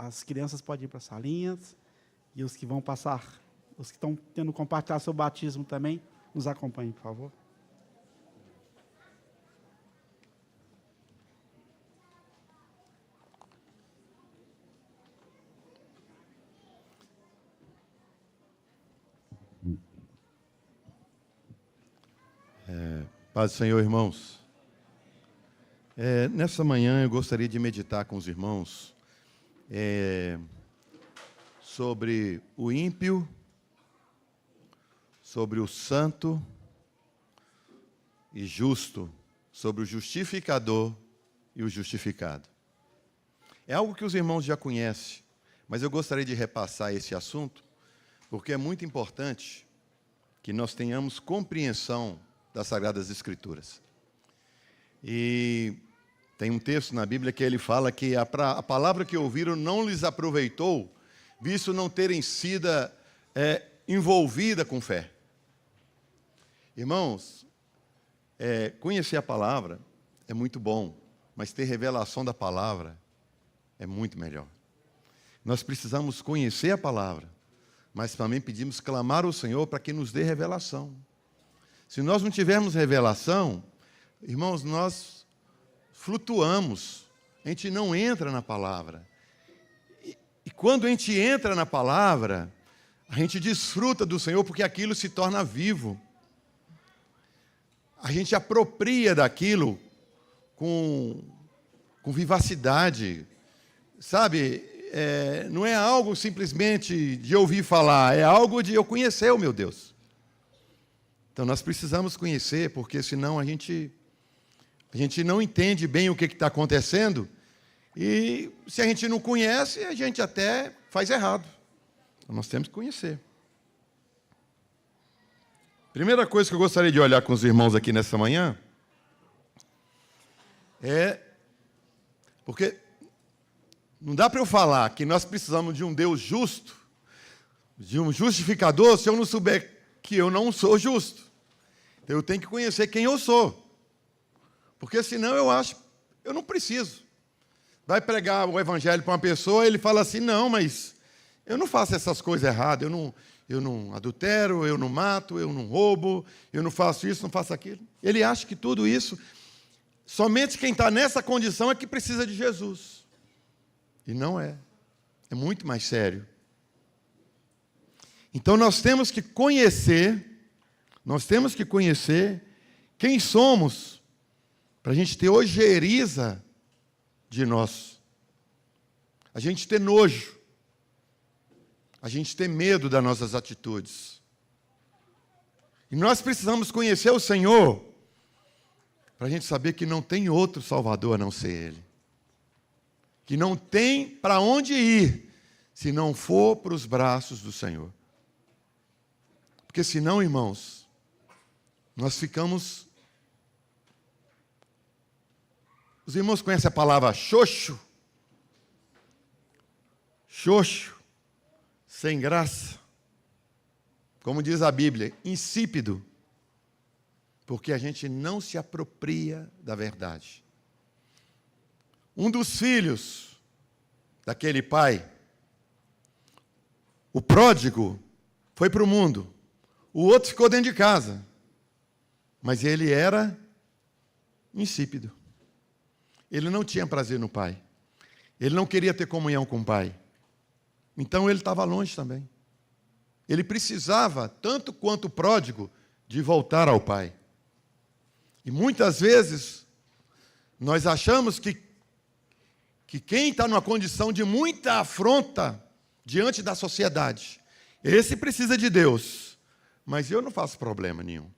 As crianças podem ir para as salinhas e os que vão passar, os que estão tendo compartilhar seu batismo também, nos acompanhem, por favor. Paz do Senhor, irmãos. Nessa manhã eu gostaria de meditar com os irmãos sobre o ímpio, sobre o santo e justo, sobre o justificador e o justificado. É algo que os irmãos já conhecem, mas eu gostaria de repassar esse assunto, porque é muito importante que nós tenhamos compreensão das Sagradas Escrituras. E tem um texto na Bíblia que ele fala que a palavra que ouviram não lhes aproveitou, visto não terem sido envolvida com fé. Irmãos, conhecer a palavra é muito bom, mas ter revelação da palavra é muito melhor. Nós precisamos conhecer a palavra, mas também pedimos clamar ao Senhor para que nos dê revelação. Se nós não tivermos revelação, irmãos, nós flutuamos, a gente não entra na palavra. E quando a gente entra na palavra, a gente desfruta do Senhor porque aquilo se torna vivo. A gente apropria daquilo com vivacidade, sabe? Não é algo simplesmente de ouvir falar, é algo de eu conhecer o meu Deus. Então nós precisamos conhecer, porque senão a gente não entende bem o que está acontecendo, e se a gente não conhece, a gente até faz errado. Então nós temos que conhecer. Primeira coisa que eu gostaria de olhar com os irmãos aqui nessa manhã porque não dá para eu falar que nós precisamos de um Deus justo, de um justificador, se eu não souber que eu não sou justo. Então eu tenho que conhecer quem eu sou. Porque senão eu não preciso. Vai pregar o evangelho para uma pessoa, ele fala assim, não, mas eu não faço essas coisas erradas, eu não adultero, eu não mato, eu não roubo, eu não faço isso, não faço aquilo. Ele acha que tudo isso, somente quem está nessa condição é que precisa de Jesus. E não é. É muito mais sério. Então nós temos que conhecer quem somos, para a gente ter ojeriza de nós. A gente ter nojo. A gente ter medo das nossas atitudes. E nós precisamos conhecer o Senhor, para a gente saber que não tem outro Salvador a não ser Ele. Que não tem para onde ir, se não for para os braços do Senhor. Porque senão, irmãos, nós ficamos... Os irmãos conhecem a palavra xoxo? Xoxo, sem graça. Como diz a Bíblia, insípido. Porque a gente não se apropria da verdade. Um dos filhos daquele pai, o pródigo, foi para o mundo. O outro ficou dentro de casa. Mas ele era insípido. Ele não tinha prazer no pai. Ele não queria ter comunhão com o pai. Então ele estava longe também. Ele precisava, tanto quanto o pródigo, de voltar ao pai. E muitas vezes, nós achamos que quem está numa condição de muita afronta diante da sociedade, esse precisa de Deus. Mas eu não faço problema nenhum.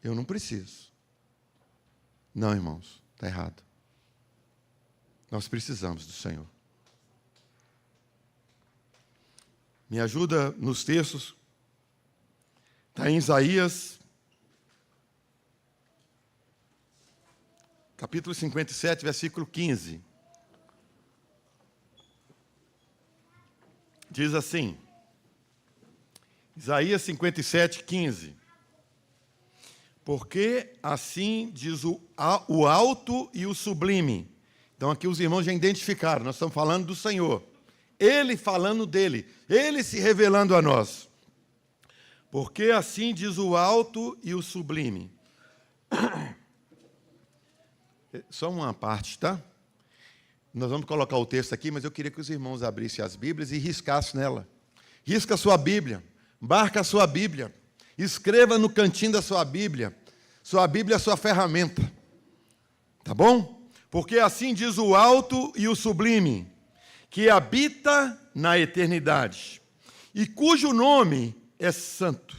Eu não preciso. Não, irmãos, está errado. Nós precisamos do Senhor. Me ajuda nos textos. Está em Isaías, capítulo 57, versículo 15. Diz assim, Isaías 57, 15. Porque assim diz o alto e o sublime, Então aqui os irmãos já identificaram, nós estamos falando do Senhor. Ele falando dele, ele se revelando a nós. Porque assim diz o alto e o sublime. Só uma parte, tá? Nós vamos colocar o texto aqui, mas eu queria que os irmãos abrissem as Bíblias e riscassem nela. Risca a sua Bíblia, marca a sua Bíblia, escreva no cantinho da sua Bíblia. Sua Bíblia é a sua ferramenta. Tá bom? Porque assim diz o alto e o sublime, que habita na eternidade, e cujo nome é santo.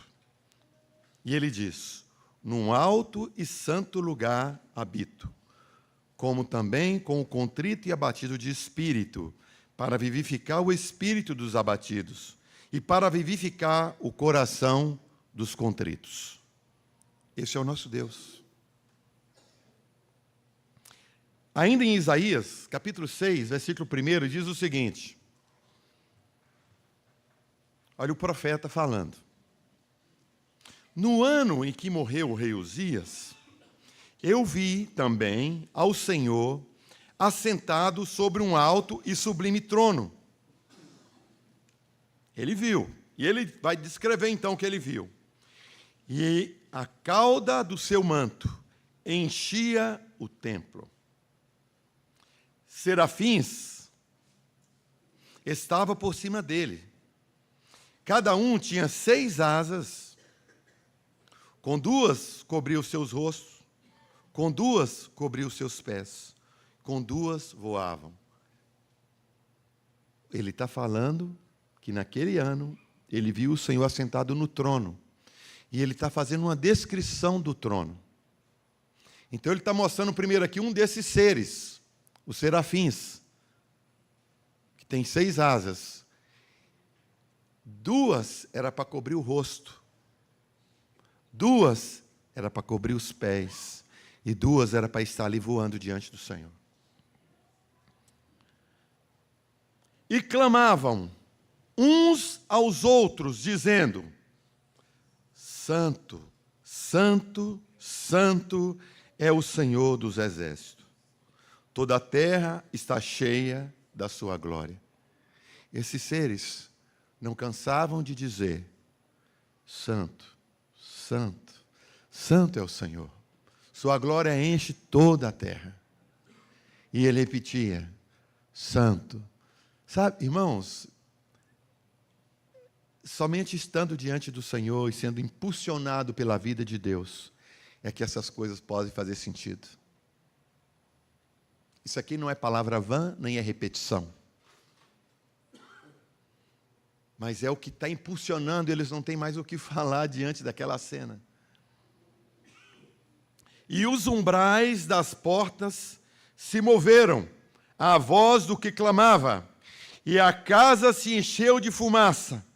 E ele diz: num alto e santo lugar habito, como também com o contrito e abatido de espírito, para vivificar o espírito dos abatidos, e para vivificar o coração dos contritos. Esse é o nosso Deus. Ainda em Isaías, capítulo 6, versículo 1, diz o seguinte. Olha o profeta falando. No ano em que morreu o rei Uzias, eu vi também ao Senhor assentado sobre um alto e sublime trono. Ele viu, e ele vai descrever então o que ele viu. E a cauda do seu manto enchia o templo. Serafins estava por cima dele. Cada um tinha 6 asas, com 2 cobriu os seus rostos, com 2 cobriu os seus pés, com 2 voavam. Ele está falando que naquele ano ele viu o Senhor assentado no trono. E ele está fazendo uma descrição do trono. Então ele está mostrando primeiro aqui um desses seres, os serafins, que tem 6 asas. 2 era para cobrir o rosto. 2 era para cobrir os pés. E 2 era para estar ali voando diante do Senhor. E clamavam uns aos outros, dizendo: Santo, Santo, Santo é o Senhor dos exércitos. Toda a terra está cheia da sua glória. Esses seres não cansavam de dizer: Santo, Santo, Santo é o Senhor. Sua glória enche toda a terra. E ele repetia: Santo. Sabe, irmãos, somente estando diante do Senhor e sendo impulsionado pela vida de Deus, é que essas coisas podem fazer sentido. Isso aqui não é palavra vã, nem é repetição. Mas é o que está impulsionando, eles não têm mais o que falar diante daquela cena. E os umbrais das portas se moveram à voz do que clamava, e a casa se encheu de fumaça.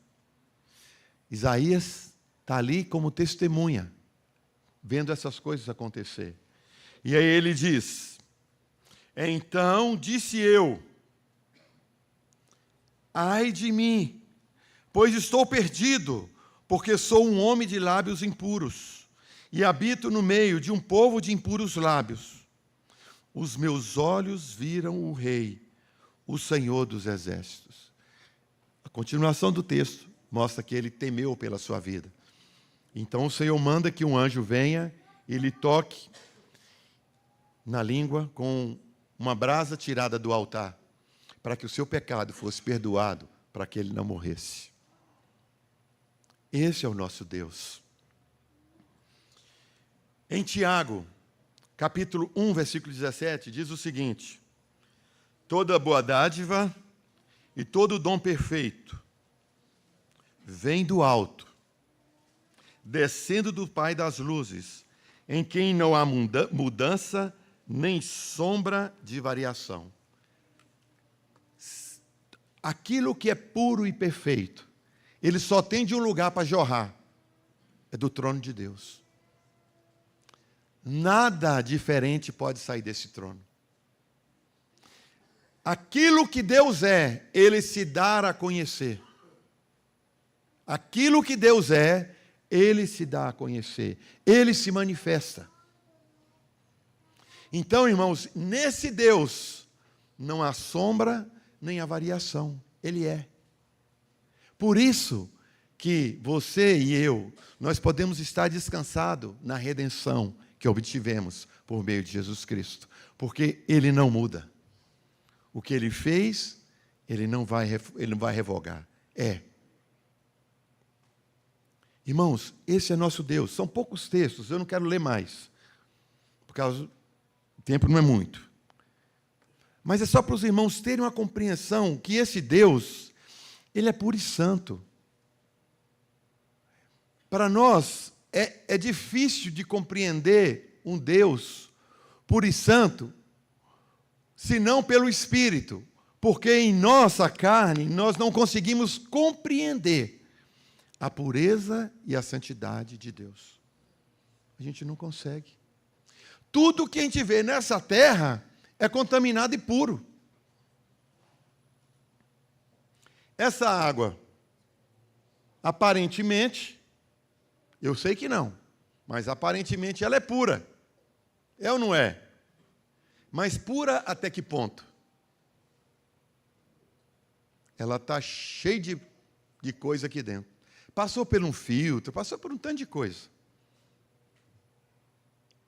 Isaías está ali como testemunha, vendo essas coisas acontecer. E aí ele diz: então disse eu: ai de mim, pois estou perdido, porque sou um homem de lábios impuros, e habito no meio de um povo de impuros lábios. Os meus olhos viram o Rei, o Senhor dos exércitos. A continuação do texto mostra que ele temeu pela sua vida. Então o Senhor manda que um anjo venha e lhe toque na língua com uma brasa tirada do altar, para que o seu pecado fosse perdoado, para que ele não morresse. Esse é o nosso Deus. Em Tiago, capítulo 1, versículo 17, diz o seguinte: toda boa dádiva e todo dom perfeito vem do alto, descendo do Pai das luzes, em quem não há mudança nem sombra de variação. Aquilo que é puro e perfeito, ele só tem de um lugar para jorrar, é do trono de Deus. Nada diferente pode sair desse trono. Aquilo que Deus é, ele se dá a conhecer. Aquilo que Deus é, ele se dá a conhecer. Ele se manifesta. Então, irmãos, nesse Deus, não há sombra nem há variação. Ele é. Por isso que você e eu, nós podemos estar descansados na redenção que obtivemos por meio de Jesus Cristo, porque Ele não muda. O que Ele fez, Ele não vai revogar. Irmãos, esse é nosso Deus. São poucos textos, eu não quero ler mais, por causa o tempo não é muito. Mas é só para os irmãos terem uma compreensão que esse Deus, Ele é puro e santo. Para nós, é difícil de compreender um Deus puro e santo, senão pelo Espírito, porque em nossa carne nós não conseguimos compreender a pureza e a santidade de Deus. A gente não consegue. Tudo que a gente vê nessa terra é contaminado e puro. Essa água, aparentemente, eu sei que não, mas aparentemente ela é pura. É ou não é? Mas pura até que ponto? Ela está cheia de coisa aqui dentro. Passou por um filtro, passou por um tanto de coisa.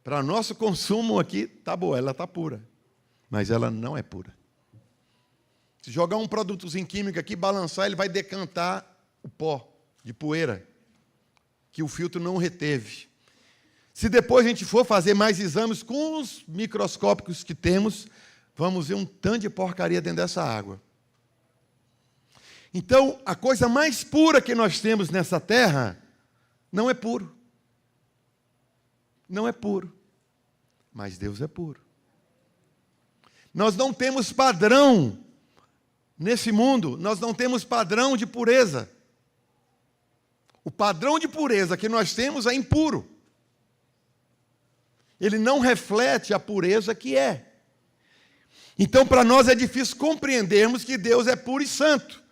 Para nosso consumo aqui, está boa, ela está pura. Mas ela não é pura. Se jogar um produtozinho químico aqui, balançar, ele vai decantar o pó de poeira que o filtro não reteve. Se depois a gente for fazer mais exames com os microscópicos que temos, vamos ver um tanto de porcaria dentro dessa água. Então, a coisa mais pura que nós temos nessa terra não é puro. Não é puro. Mas Deus é puro. Nós não temos padrão nesse mundo, nós não temos padrão de pureza. O padrão de pureza que nós temos é impuro. Ele não reflete a pureza que é. Então, para nós é difícil compreendermos que Deus é puro e santo.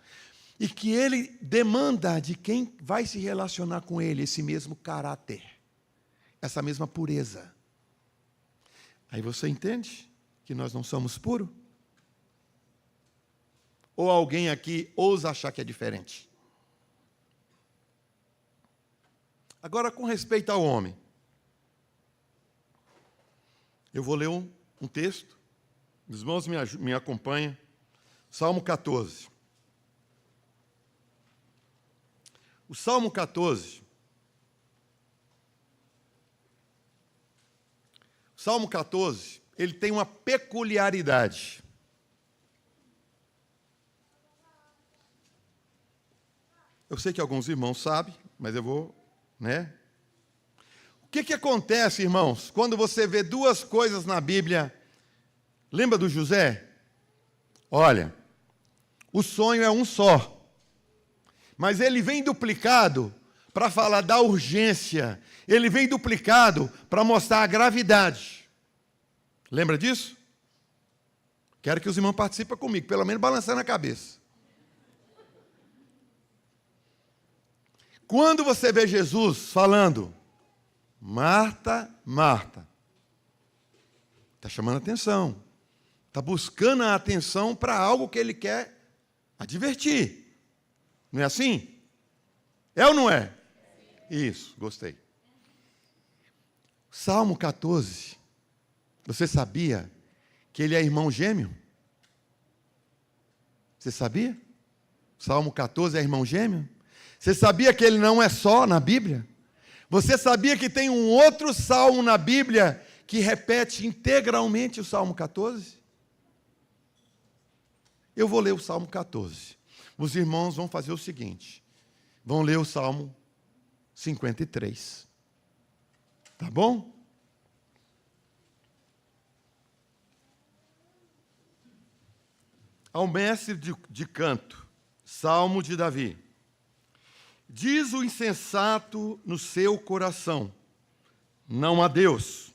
E que Ele demanda de quem vai se relacionar com Ele esse mesmo caráter, essa mesma pureza. Aí você entende que nós não somos puros? Ou alguém aqui ousa achar que é diferente? Agora, com respeito ao homem, eu vou ler um texto, os irmãos me acompanham, Salmo 14. O Salmo 14, ele tem uma peculiaridade. Eu sei que alguns irmãos sabem, mas eu vou, O que acontece, irmãos, quando você vê duas coisas na Bíblia? Lembra do José? Olha, o sonho é um só. Mas ele vem duplicado para falar da urgência. Ele vem duplicado para mostrar a gravidade. Lembra disso? Quero que os irmãos participem comigo, pelo menos balançando a cabeça. Quando você vê Jesus falando, Marta, Marta, está chamando a atenção. Está buscando a atenção para algo que ele quer advertir. Não é assim? É ou não é? Isso, gostei. Salmo 14. Você sabia que ele é irmão gêmeo? Você sabia? Salmo 14 é irmão gêmeo? Você sabia que ele não é só na Bíblia? Você sabia que tem um outro salmo na Bíblia que repete integralmente o Salmo 14? Eu vou ler o Salmo 14. Os irmãos vão fazer o seguinte, vão ler o Salmo 53. Tá bom? Ao mestre de canto, Salmo de Davi. Diz o insensato no seu coração, não há Deus.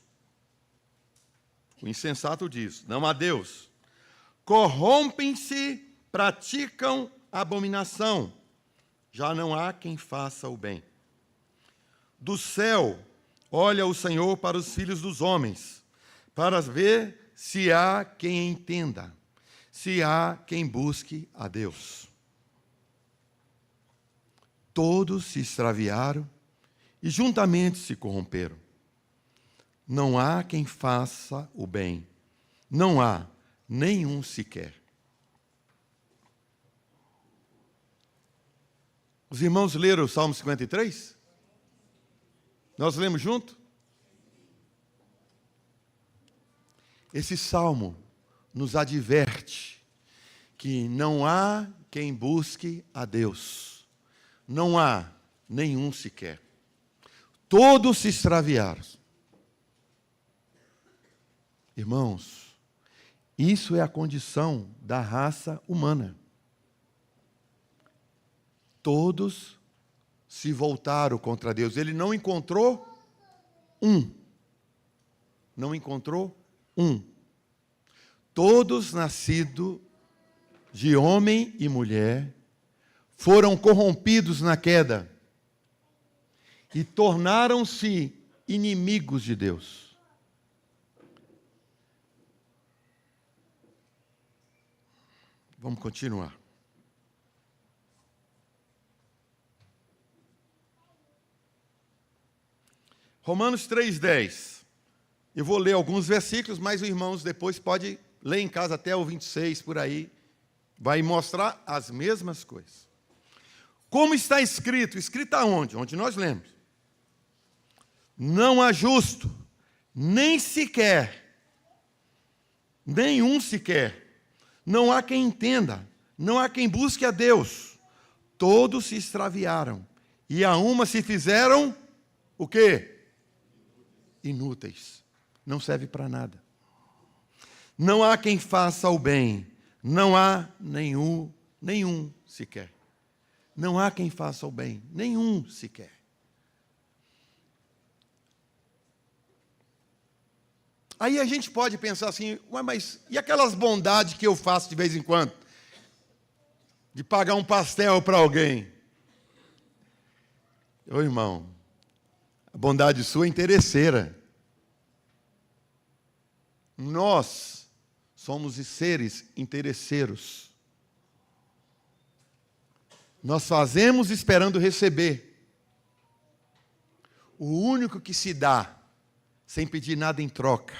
O insensato diz, não há Deus. Corrompem-se, praticam abominação, já não há quem faça o bem. Do céu, olha o Senhor para os filhos dos homens, para ver se há quem entenda, se há quem busque a Deus. Todos se extraviaram e juntamente se corromperam. Não há quem faça o bem, não há nenhum sequer. Os irmãos leram o Salmo 53? Nós lemos junto? Esse salmo nos adverte que não há quem busque a Deus. Não há nenhum sequer. Todos se extraviaram. Irmãos, isso é a condição da raça humana. Todos se voltaram contra Deus. Ele não encontrou um. Não encontrou um. Todos nascidos de homem e mulher foram corrompidos na queda e tornaram-se inimigos de Deus. Vamos continuar. Romanos 3,10. Eu vou ler alguns versículos, mas os irmãos depois podem ler em casa até o 26, por aí. Vai mostrar as mesmas coisas. Como está escrito? Escrito aonde? Onde nós lemos. Não há justo, nem sequer, nenhum sequer. Não há quem entenda, não há quem busque a Deus. Todos se extraviaram e a uma se fizeram o quê? Inúteis. Não serve para nada. Não há quem faça o bem, não há nenhum sequer. Não há quem faça o bem, nenhum sequer. Aí a gente pode pensar assim, ué, mas e aquelas bondades que eu faço de vez em quando? De pagar um pastel para alguém? Ô irmão, a bondade sua é interesseira. Nós somos seres interesseiros. Nós fazemos esperando receber. O único que se dá, sem pedir nada em troca,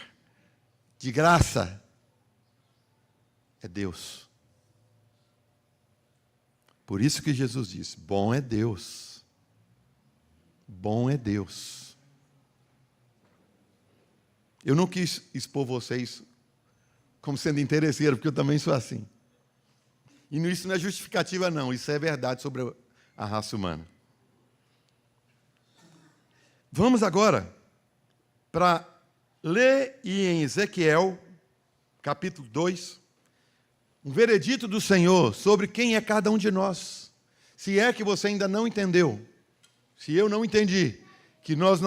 de graça, é Deus. Por isso que Jesus disse, bom é Deus. Bom é Deus. Eu não quis expor vocês como sendo interesseiro, porque eu também sou assim. E isso não é justificativa, não. Isso é verdade sobre a raça humana. Vamos agora para ler em Ezequiel, capítulo 2, um veredito do Senhor sobre quem é cada um de nós. Se é que você ainda não entendeu, se eu não entendi, que nós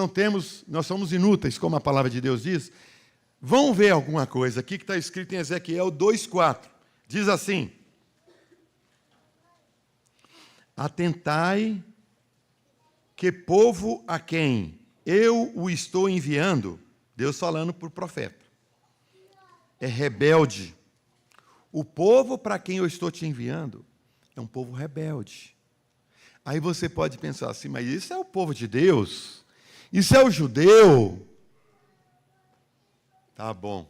somos inúteis, como a palavra de Deus diz, vão ver alguma coisa aqui que está escrito em Ezequiel 2,4. Diz assim: atentai que povo a quem eu o estou enviando, Deus falando por profeta, é rebelde. O povo para quem eu estou te enviando é um povo rebelde. Aí você pode pensar assim, mas isso é o povo de Deus? Isso é o judeu? Tá bom.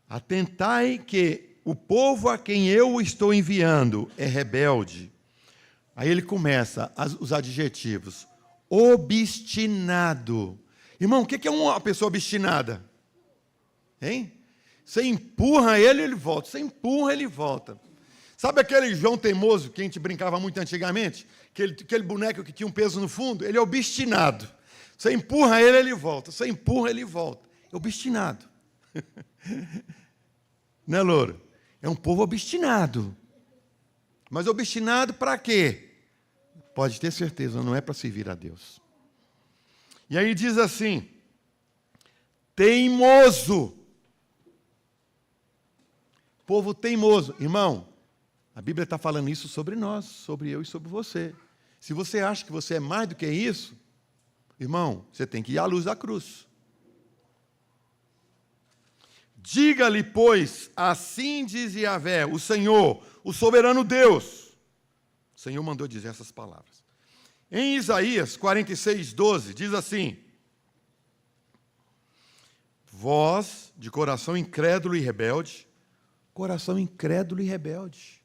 Atentai que o povo a quem eu estou enviando é rebelde. Aí ele começa os adjetivos. Obstinado. Irmão, o que é uma pessoa obstinada? Hein? Você empurra ele, ele volta. Você empurra, ele volta. Sabe aquele João Teimoso que a gente brincava muito antigamente? Aquele boneco que tinha um peso no fundo? Ele é obstinado. Você empurra ele, ele volta. Você empurra, ele volta. É obstinado. Né, Louro? É um povo obstinado. Mas obstinado para quê? Pode ter certeza, não é para servir a Deus. E aí diz assim, teimoso. Povo teimoso. Irmão, a Bíblia está falando isso sobre nós, sobre eu e sobre você. Se você acha que você é mais do que isso, irmão, você tem que ir à luz da cruz. Diga-lhe, pois, assim diz Yahvé, o Senhor, o soberano Deus. O Senhor mandou dizer essas palavras. Em Isaías 46:12, diz assim: vós, de coração incrédulo e rebelde, coração incrédulo e rebelde.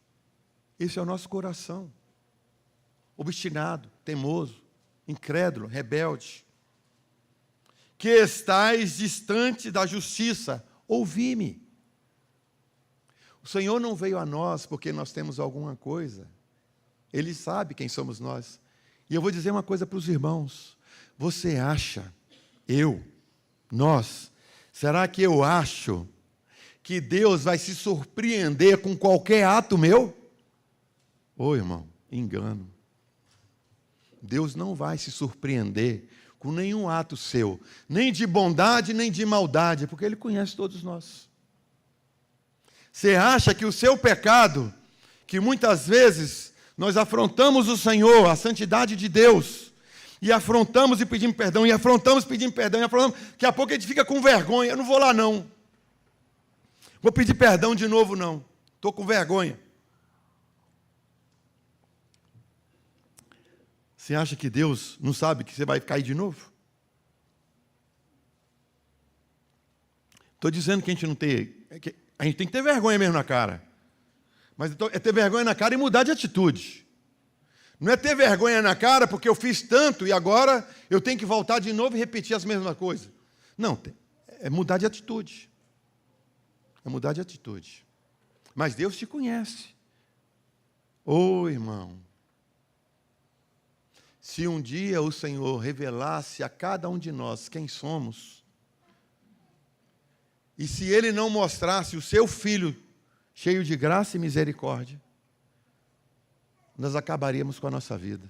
Esse é o nosso coração. Obstinado, teimoso, incrédulo, rebelde. Que estais distante da justiça, ouvi-me. O Senhor não veio a nós porque nós temos alguma coisa. Ele sabe quem somos nós. E eu vou dizer uma coisa para os irmãos. Você acha, nós, será que eu acho que Deus vai se surpreender com qualquer ato meu? Ô, irmão, engano. Deus não vai se surpreender com nenhum ato seu, nem de bondade, nem de maldade, porque Ele conhece todos nós. Você acha que o seu pecado, que muitas vezes nós afrontamos o Senhor, a santidade de Deus, e afrontamos e pedimos perdão, e afrontamos pedindo perdão, e afrontamos, daqui a pouco a gente fica com vergonha, eu não vou lá não, vou pedir perdão de novo não, estou com vergonha. Você acha que Deus não sabe que você vai cair de novo? Estou dizendo que a gente não tem... A gente tem que ter vergonha mesmo na cara. Mas é ter vergonha na cara e mudar de atitude. Não é ter vergonha na cara porque eu fiz tanto e agora eu tenho que voltar de novo e repetir as mesmas coisas. Não, é mudar de atitude. É mudar de atitude. Mas Deus te conhece. Ô, irmão. Se um dia o Senhor revelasse a cada um de nós quem somos, e se Ele não mostrasse o seu Filho cheio de graça e misericórdia, nós acabaríamos com a nossa vida.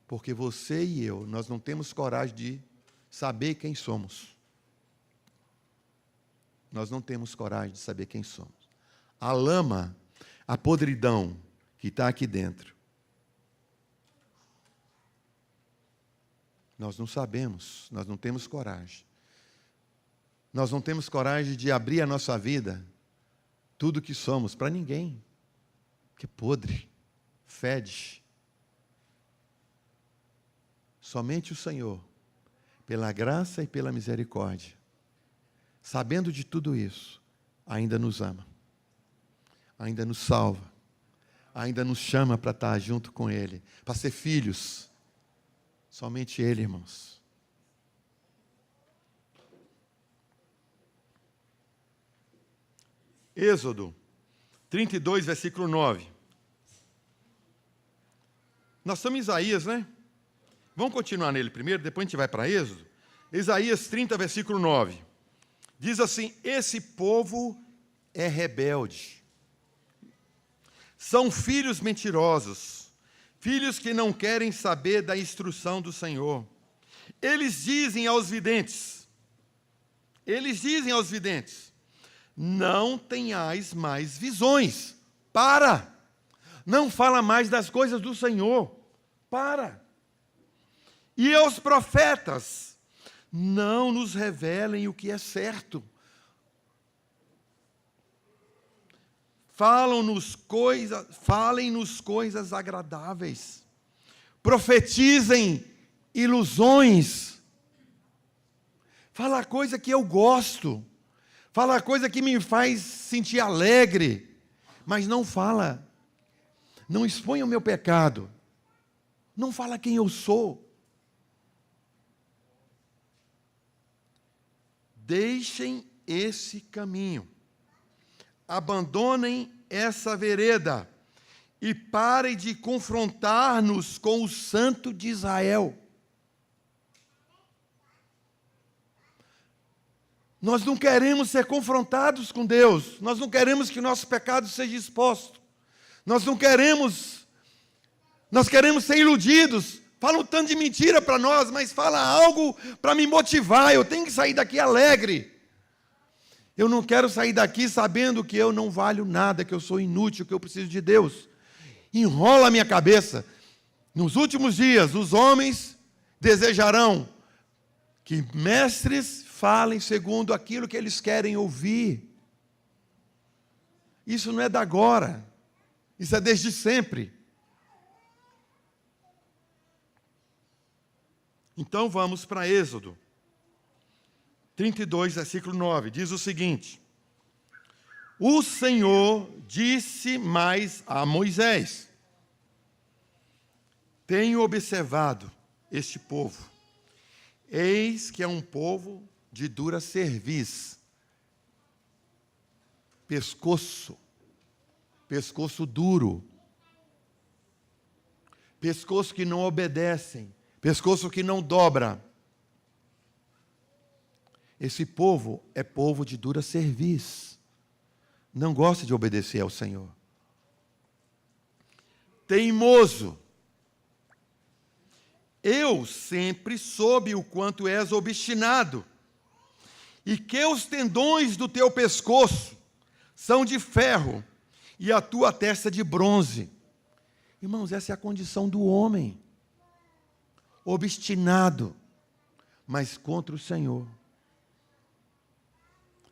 Porque você e eu, nós não temos coragem de saber quem somos. Nós não temos coragem de saber quem somos. A lama, a podridão que está aqui dentro, nós não sabemos, nós não temos coragem. Nós não temos coragem de abrir a nossa vida, tudo que somos, para ninguém. Que é podre, fede. Somente o Senhor, pela graça e pela misericórdia, sabendo de tudo isso, ainda nos ama, ainda nos salva, ainda nos chama para estar junto com Ele, para ser filhos. Somente Ele, irmãos. Êxodo 32, versículo 9. Nós estamos em Isaías, né? Vamos continuar nele primeiro, depois a gente vai para Êxodo. Isaías 30, versículo 9. Diz assim: esse povo é rebelde. São filhos mentirosos. Filhos que não querem saber da instrução do Senhor. Eles dizem aos videntes, não tenhais mais visões. Para! Não fala mais das coisas do Senhor. Para! E aos profetas, não nos revelem o que é certo. Falem-nos coisas agradáveis. Profetizem ilusões. Fala coisa que eu gosto. Fala coisa que me faz sentir alegre. Mas não fala. Não expõe o meu pecado. Não fala quem eu sou. Deixem esse caminho. Abandonem essa vereda e parem de confrontar-nos com o Santo de Israel. Nós não queremos ser confrontados com Deus, nós não queremos que o nosso pecado seja exposto, nós queremos ser iludidos. Fala um tanto de mentira para nós, mas fala algo para me motivar, eu tenho que sair daqui alegre. Eu não quero sair daqui sabendo que eu não valho nada, que eu sou inútil, que eu preciso de Deus. Enrola a minha cabeça. Nos últimos dias, os homens desejarão que mestres falem segundo aquilo que eles querem ouvir. Isso não é da agora, isso é desde sempre. Então vamos para Êxodo 32, versículo 9, diz o seguinte: o Senhor disse mais a Moisés: tenho observado este povo, eis que é um povo de dura cerviz, pescoço duro, pescoço que não obedecem, pescoço que não dobra. Esse povo é povo de dura cerviz, não gosta de obedecer ao Senhor. Teimoso. Eu sempre soube o quanto és obstinado, e que os tendões do teu pescoço são de ferro, e a tua testa de bronze. Irmãos, essa é a condição do homem, obstinado, mas contra o Senhor.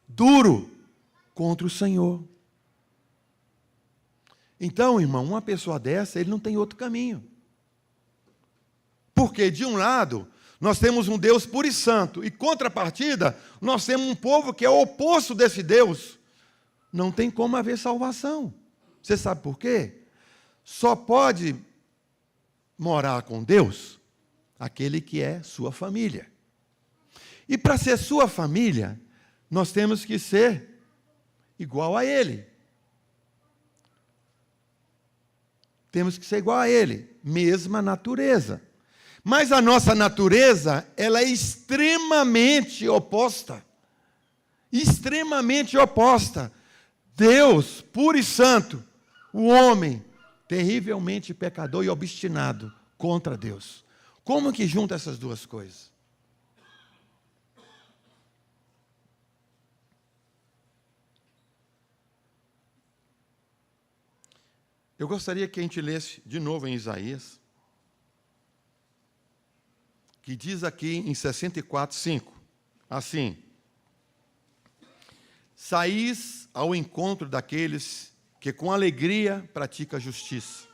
Duro contra o Senhor. Então, irmão, uma pessoa dessa, ele não tem outro caminho. Porque, de um lado, nós temos um Deus puro e santo, e, contrapartida, nós temos um povo que é o oposto desse Deus. Não tem como haver salvação. Você sabe por quê? Só pode morar com Deus aquele que é sua família. E para ser sua família, nós temos que ser igual a Ele. Temos que ser igual a Ele, mesma natureza. Mas a nossa natureza, ela é extremamente oposta. Extremamente oposta. Deus, puro e santo, o homem, terrivelmente pecador e obstinado contra Deus. Como que junta essas duas coisas? Eu gostaria que a gente lesse de novo em Isaías, que diz aqui em 64:5, assim: saís ao encontro daqueles que com alegria praticam a justiça.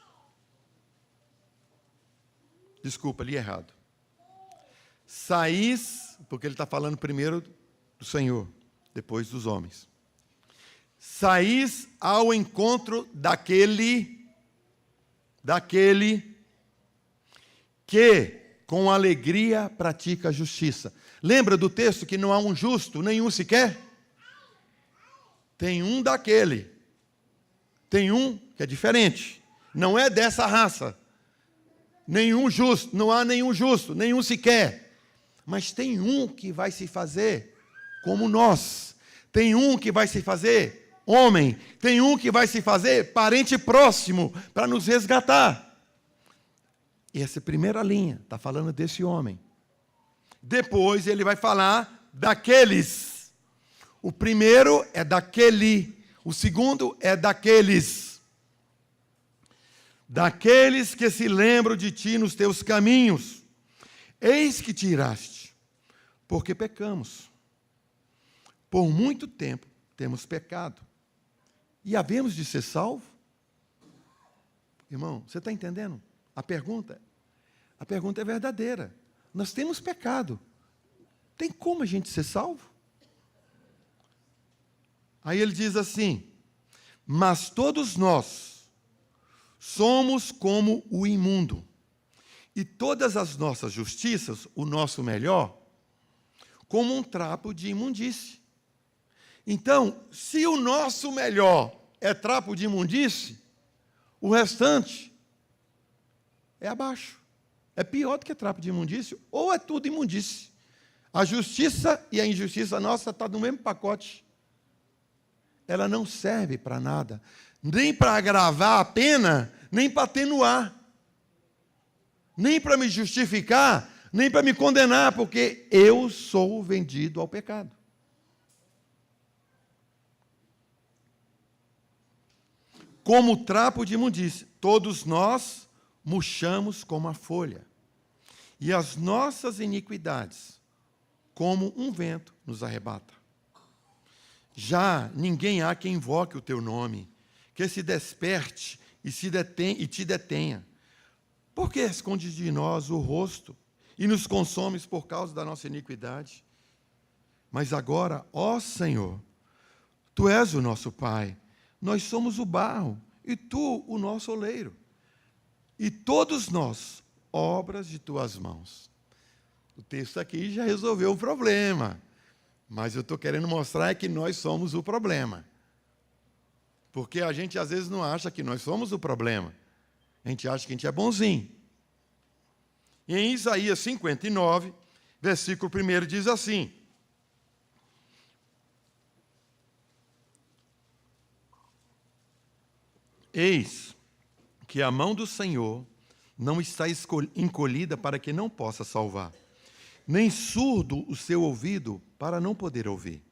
Desculpa, li errado. Saís, porque ele está falando primeiro do Senhor, depois dos homens. Saís ao encontro daquele que com alegria pratica a justiça. Lembra do texto que não há um justo, nenhum sequer? Tem um daquele. Tem um que é diferente. Não é dessa raça. Nenhum justo, não há nenhum justo, nenhum sequer. Mas tem um que vai se fazer como nós. Tem um que vai se fazer homem, tem um que vai se fazer parente próximo para nos resgatar. E essa primeira linha está falando desse homem. Depois ele vai falar daqueles. O primeiro é daquele, o segundo é daqueles. Daqueles que se lembram de ti nos teus caminhos. Eis que tiraste, porque pecamos. Por muito tempo temos pecado. E havemos de ser salvos? Irmão, você está entendendo? A pergunta é verdadeira. Nós temos pecado. Tem como a gente ser salvo? Aí ele diz assim: mas todos nós somos como o imundo, e todas as nossas justiças, o nosso melhor, como um trapo de imundície. Então, se o nosso melhor é trapo de imundície, o restante é abaixo. É pior do que trapo de imundície, ou é tudo imundície. A justiça e a injustiça nossa estão no mesmo pacote. Ela não serve para nada, nem para agravar a pena, nem para atenuar, nem para me justificar, nem para me condenar, porque eu sou vendido ao pecado. Como trapo de imundície, todos nós murchamos como a folha, e as nossas iniquidades como um vento nos arrebata. Já ninguém há que invoque o teu nome, que se desperte e te detenha. Por que escondes de nós o rosto e nos consomes por causa da nossa iniquidade? Mas agora, ó Senhor, Tu és o nosso Pai, nós somos o barro, e Tu o nosso oleiro, e todos nós, obras de Tuas mãos. O texto aqui já resolveu o problema, mas eu estou querendo mostrar que nós somos o problema. Porque a gente às vezes não acha que nós somos o problema. A gente acha que a gente é bonzinho. E em Isaías 59, versículo 1 diz assim: Eis que a mão do Senhor não está encolhida para que não possa salvar, nem surdo o seu ouvido para não poder ouvir.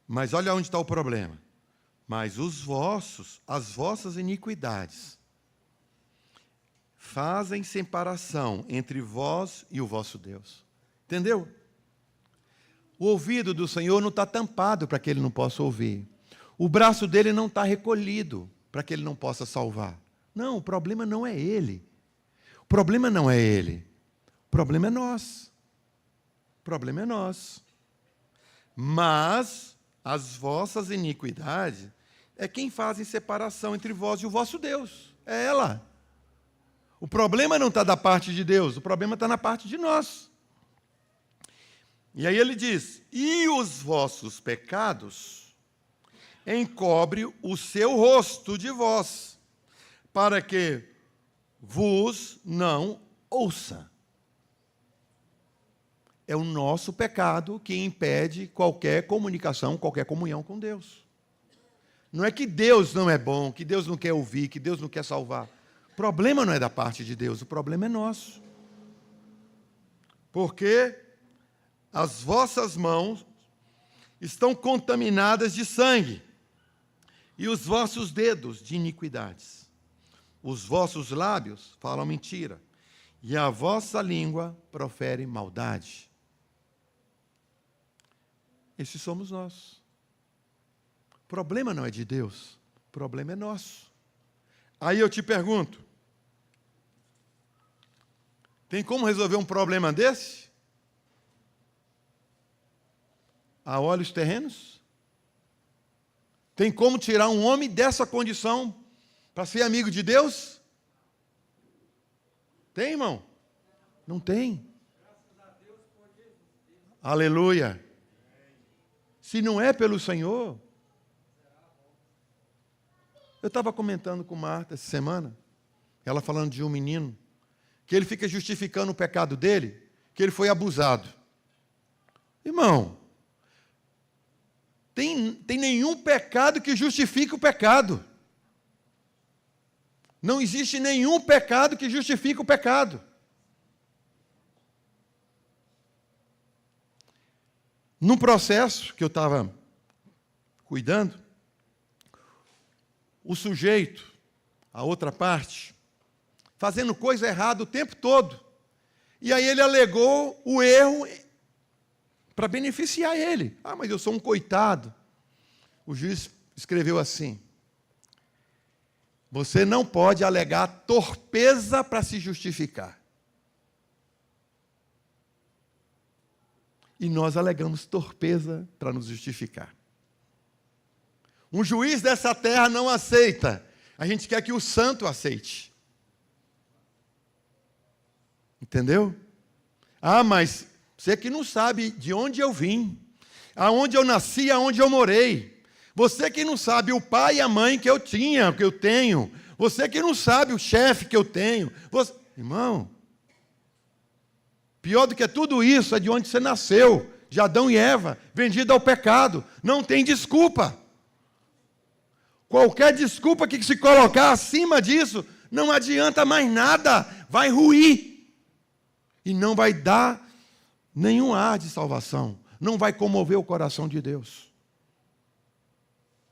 Mas olha onde está o problema. Mas as vossas iniquidades fazem separação entre vós e o vosso Deus. Entendeu? O ouvido do Senhor não está tampado para que Ele não possa ouvir. O braço dele não está recolhido para que Ele não possa salvar. Não, o problema não é Ele. O problema não é Ele. O problema é nós. O problema é nós. Mas as vossas iniquidades é quem fazem separação entre vós e o vosso Deus. É ela. O problema não está da parte de Deus, o problema está na parte de nós. E aí ele diz: e os vossos pecados encobre o seu rosto de vós, para que vos não ouça. É o nosso pecado que impede qualquer comunicação, qualquer comunhão com Deus. Não é que Deus não é bom, que Deus não quer ouvir, que Deus não quer salvar. O problema não é da parte de Deus, o problema é nosso. Porque as vossas mãos estão contaminadas de sangue, e os vossos dedos de iniquidades. Os vossos lábios falam mentira, e a vossa língua profere maldade. Esses somos nós. O problema não é de Deus, o problema é nosso. Aí eu te pergunto, tem como resolver um problema desse? A olhos terrenos? Tem como tirar um homem dessa condição para ser amigo de Deus? Tem, irmão? Não tem. Aleluia. Se não é pelo Senhor. Eu estava comentando com Marta essa semana, ela falando de um menino, que ele fica justificando o pecado dele, que ele foi abusado. Irmão, tem nenhum pecado que justifique o pecado. Não existe nenhum pecado que justifique o pecado. Num processo que eu estava cuidando, o sujeito, a outra parte, fazendo coisa errada o tempo todo. E aí ele alegou o erro para beneficiar ele. Ah, mas eu sou um coitado. O juiz escreveu assim: você não pode alegar torpeza para se justificar. E nós alegamos torpeza para nos justificar. Um juiz dessa terra não aceita. A gente quer que o santo aceite. Entendeu? Ah, mas você que não sabe de onde eu vim, aonde eu nasci, aonde eu morei. Você que não sabe o pai e a mãe que eu tinha, que eu tenho. Você que não sabe o chefe que eu tenho. Irmão, pior do que tudo isso é de onde você nasceu, de Adão e Eva, vendido ao pecado. Não tem desculpa. Qualquer desculpa que se colocar acima disso, não adianta mais nada, vai ruir. E não vai dar nenhum ar de salvação, não vai comover o coração de Deus.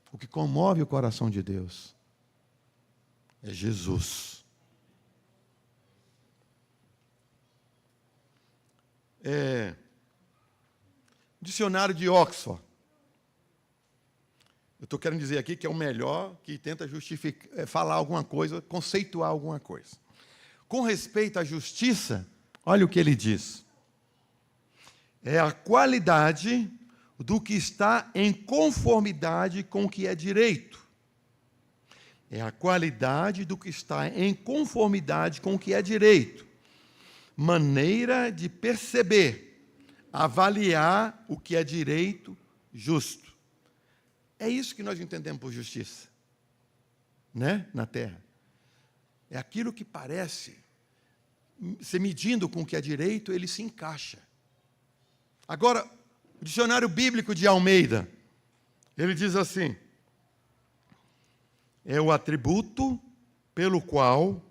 O que comove o coração de Deus é Jesus. Dicionário de Oxford. Eu estou querendo dizer aqui que é o melhor que tenta justificar, falar alguma coisa, conceituar alguma coisa. Com respeito à justiça, olha o que ele diz. É a qualidade do que está em conformidade com o que é direito. É a qualidade do que está em conformidade com o que é direito. Maneira de perceber, avaliar o que é direito justo. É isso que nós entendemos por justiça, né? Na terra. É aquilo que parece, se medindo com o que é direito, ele se encaixa. Agora, o dicionário bíblico de Almeida, ele diz assim: é o atributo pelo qual,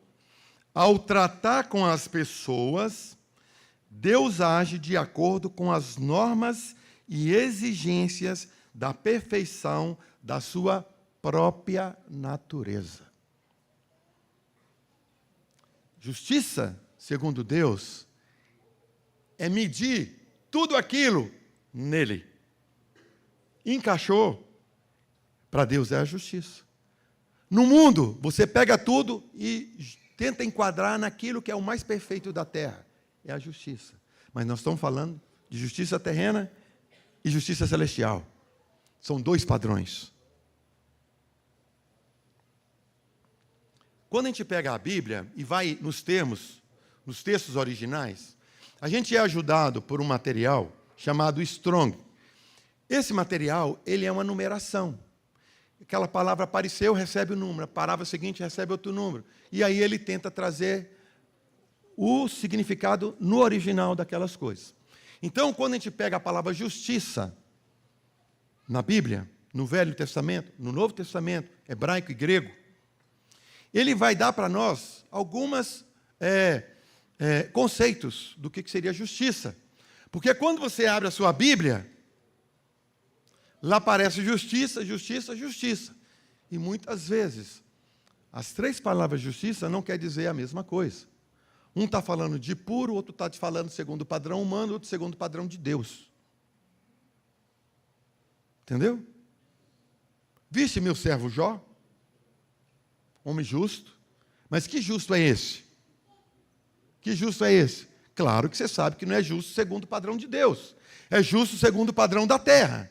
ao tratar com as pessoas, Deus age de acordo com as normas e exigências da perfeição da sua própria natureza. Justiça, segundo Deus, é medir tudo aquilo nele. Encaixou, para Deus é a justiça. No mundo, você pega tudo e tenta enquadrar naquilo que é o mais perfeito da terra. É a justiça. Mas nós estamos falando de justiça terrena e justiça celestial. São dois padrões. Quando a gente pega a Bíblia e vai nos termos, nos textos originais, a gente é ajudado por um material chamado Strong. Esse material, ele é uma numeração. Aquela palavra apareceu, recebe o número. A palavra seguinte recebe outro número. E aí ele tenta trazer o significado no original daquelas coisas. Então, quando a gente pega a palavra justiça, na Bíblia, no Velho Testamento, no Novo Testamento, hebraico e grego, ele vai dar para nós alguns conceitos do que seria justiça. Porque quando você abre a sua Bíblia, lá aparece justiça, justiça, justiça. E muitas vezes, as três palavras justiça não quer dizer a mesma coisa. Um está falando de puro, o outro está falando segundo o padrão humano, outro segundo o padrão de Deus. Entendeu? Viste meu servo Jó? Homem justo. Mas que justo é esse? Que justo é esse? Claro que você sabe que não é justo segundo o padrão de Deus. É justo segundo o padrão da terra.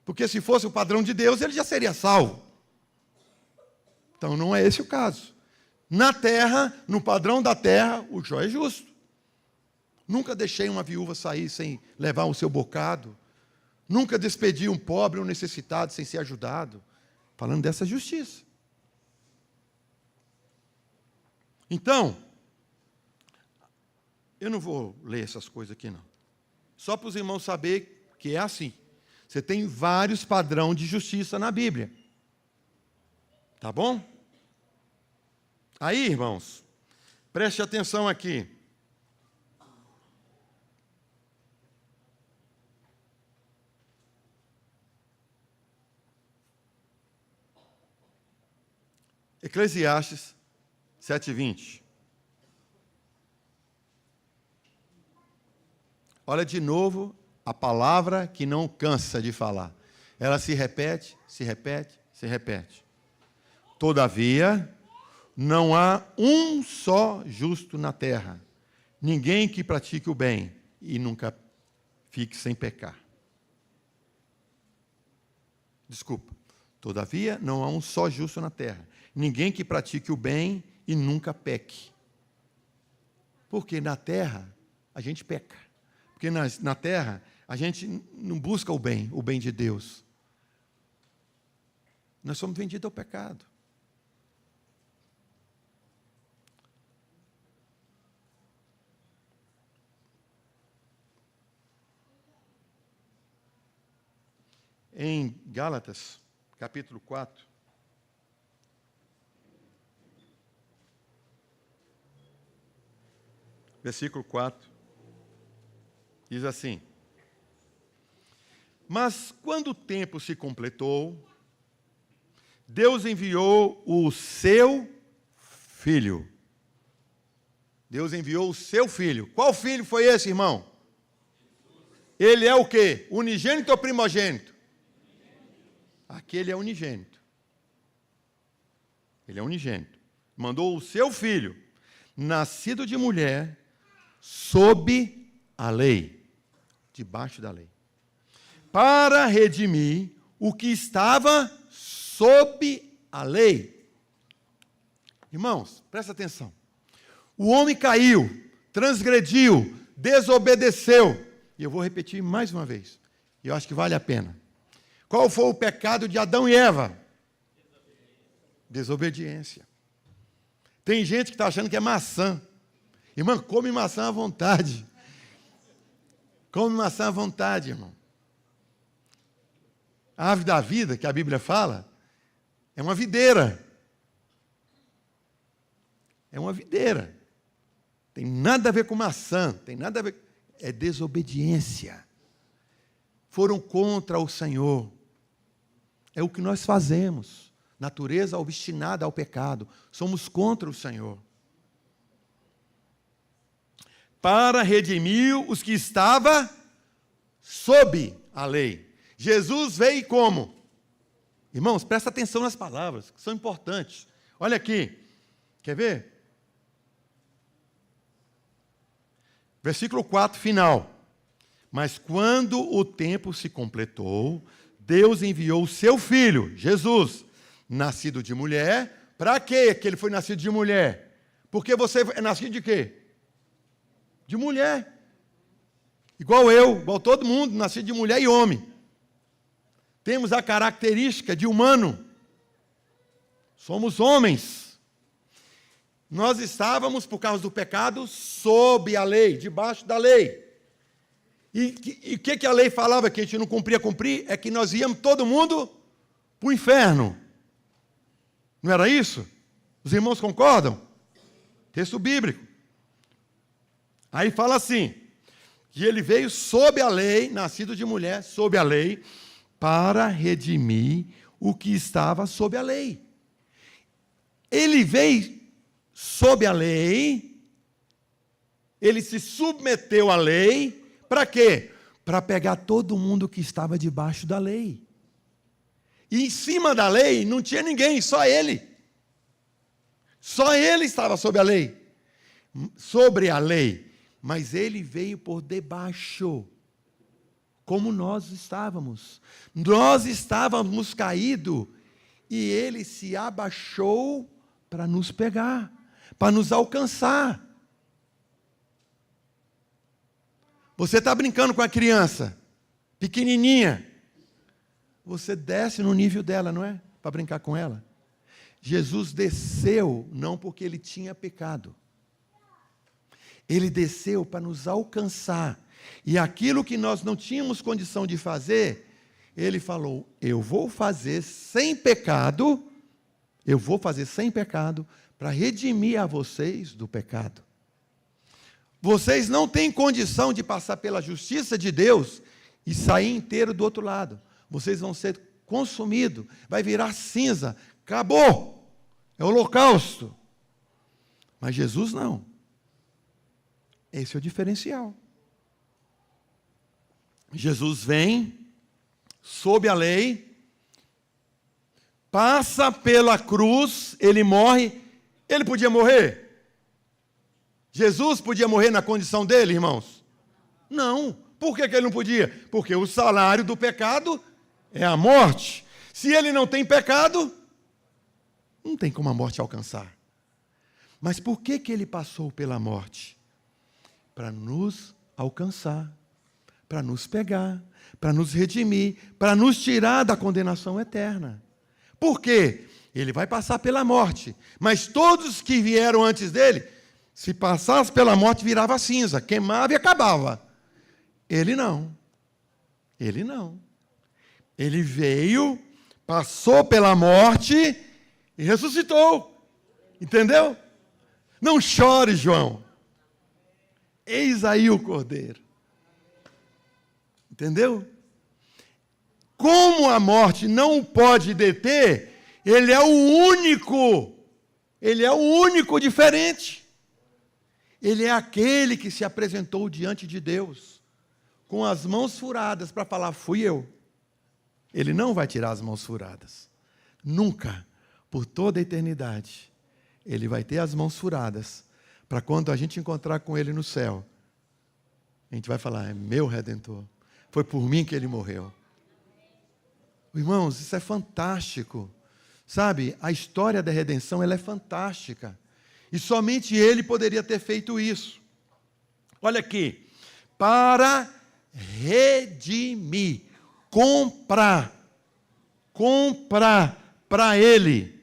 Porque se fosse o padrão de Deus, ele já seria salvo. Então não é esse o caso. Na terra, no padrão da terra, o Jó é justo. Nunca deixei uma viúva sair sem levar o seu bocado. Nunca despedi um pobre ou necessitado sem ser ajudado. Falando dessa justiça. Então, eu não vou ler essas coisas aqui, não. Só para os irmãos saberem que é assim. Você tem vários padrões de justiça na Bíblia. Tá bom? Aí, irmãos, preste atenção aqui. Eclesiastes 7:20. Olha de novo a palavra que não cansa de falar. Ela se repete, se repete, se repete. Todavia, não há um só justo na terra. Ninguém que pratique o bem e nunca fique sem pecar. Desculpa. Todavia, não há um só justo na terra. Ninguém que pratique o bem e nunca peque. Porque na terra a gente peca. Porque na terra a gente não busca o bem de Deus. Nós somos vendidos ao pecado. Em Gálatas, capítulo 4, versículo 4, diz assim: mas quando o tempo se completou, Deus enviou o seu Filho, Deus enviou o seu filho. Qual filho foi esse, irmão? Ele é o quê? Unigênito ou primogênito? Aquele é unigênito. Ele é unigênito. Mandou o seu filho, nascido de mulher, sob a lei, debaixo da lei, para redimir o que estava sob a lei. Irmãos, presta atenção. O homem caiu, transgrediu, desobedeceu. E eu vou repetir mais uma vez. E eu acho que vale a pena. Qual foi o pecado de Adão e Eva? Desobediência. Tem gente que está achando que é maçã. Irmão, come maçã à vontade. Come maçã à vontade, irmão. A árvore da vida, que a Bíblia fala, é uma videira. É uma videira. Tem nada a ver com maçã, tem nada a ver. É desobediência. Foram contra o Senhor. É o que nós fazemos. Natureza obstinada ao pecado. Somos contra o Senhor. Para redimir os que estavam sob a lei. Jesus veio como? Irmãos, presta atenção nas palavras, que são importantes. Olha aqui. Quer ver? Versículo 4, final. Mas quando o tempo se completou, Deus enviou o seu filho, Jesus, nascido de mulher. Para quê que ele foi nascido de mulher? Porque você é nascido de quê? De mulher. Igual eu, igual todo mundo, nascido de mulher e homem. Temos a característica de humano. Somos homens. Nós estávamos, por causa do pecado, sob a lei, debaixo da lei. E o que a lei falava que a gente não cumpria cumprir? É que nós íamos todo mundo para o inferno. Não era isso? Os irmãos concordam? Texto bíblico. Aí fala assim, que ele veio sob a lei, nascido de mulher, sob a lei, para redimir o que estava sob a lei. Ele veio sob a lei, ele se submeteu à lei, para quê? Para pegar todo mundo que estava debaixo da lei. E em cima da lei não tinha ninguém, só ele. Só ele estava sob a lei. Sobre a lei. Mas ele veio por debaixo. Como nós estávamos. Nós estávamos caídos. E ele se abaixou para nos pegar. Para nos alcançar. Você está brincando com a criança, pequenininha. Você desce no nível dela, não é? Para brincar com ela. Jesus desceu, não porque ele tinha pecado. Ele desceu para nos alcançar. E aquilo que nós não tínhamos condição de fazer, ele falou, eu vou fazer sem pecado, para redimir a vocês do pecado. Vocês não têm condição de passar pela justiça de Deus e sair inteiro do outro lado. Vocês vão ser consumidos, vai virar cinza. Acabou. É holocausto. Mas Jesus não. Esse é o diferencial. Jesus vem, sob a lei, passa pela cruz, ele morre. Ele podia morrer? Jesus podia morrer na condição dele, irmãos? Não. Por que ele não podia? Porque o salário do pecado é a morte. Se ele não tem pecado, não tem como a morte alcançar. Mas por que ele passou pela morte? Para nos alcançar, para nos pegar, para nos redimir, para nos tirar da condenação eterna. Por quê? Ele vai passar pela morte, mas todos que vieram antes dele, se passasse pela morte, virava cinza, queimava e acabava. Ele não. Ele não. Ele veio, passou pela morte e ressuscitou. Entendeu? Não chore, João. Eis aí o Cordeiro. Entendeu? Como a morte não o pode deter, ele é o único diferente. Ele é aquele que se apresentou diante de Deus com as mãos furadas para falar, fui eu. Ele não vai tirar as mãos furadas. Nunca, por toda a eternidade, ele vai ter as mãos furadas para quando a gente encontrar com ele no céu, a gente vai falar, é meu Redentor. Foi por mim que ele morreu. Irmãos, isso é fantástico. Sabe, a história da redenção, ela é fantástica. E somente ele poderia ter feito isso. Olha aqui. Para redimir, comprar para ele.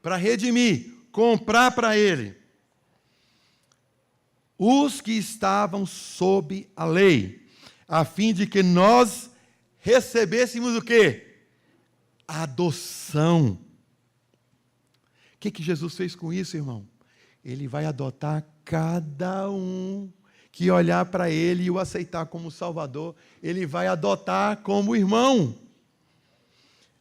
Para redimir, comprar para ele. Os que estavam sob a lei, a fim de que nós recebêssemos o quê? Adoção. O que Jesus fez com isso, irmão? Ele vai adotar cada um que olhar para ele e o aceitar como Salvador, ele vai adotar como irmão.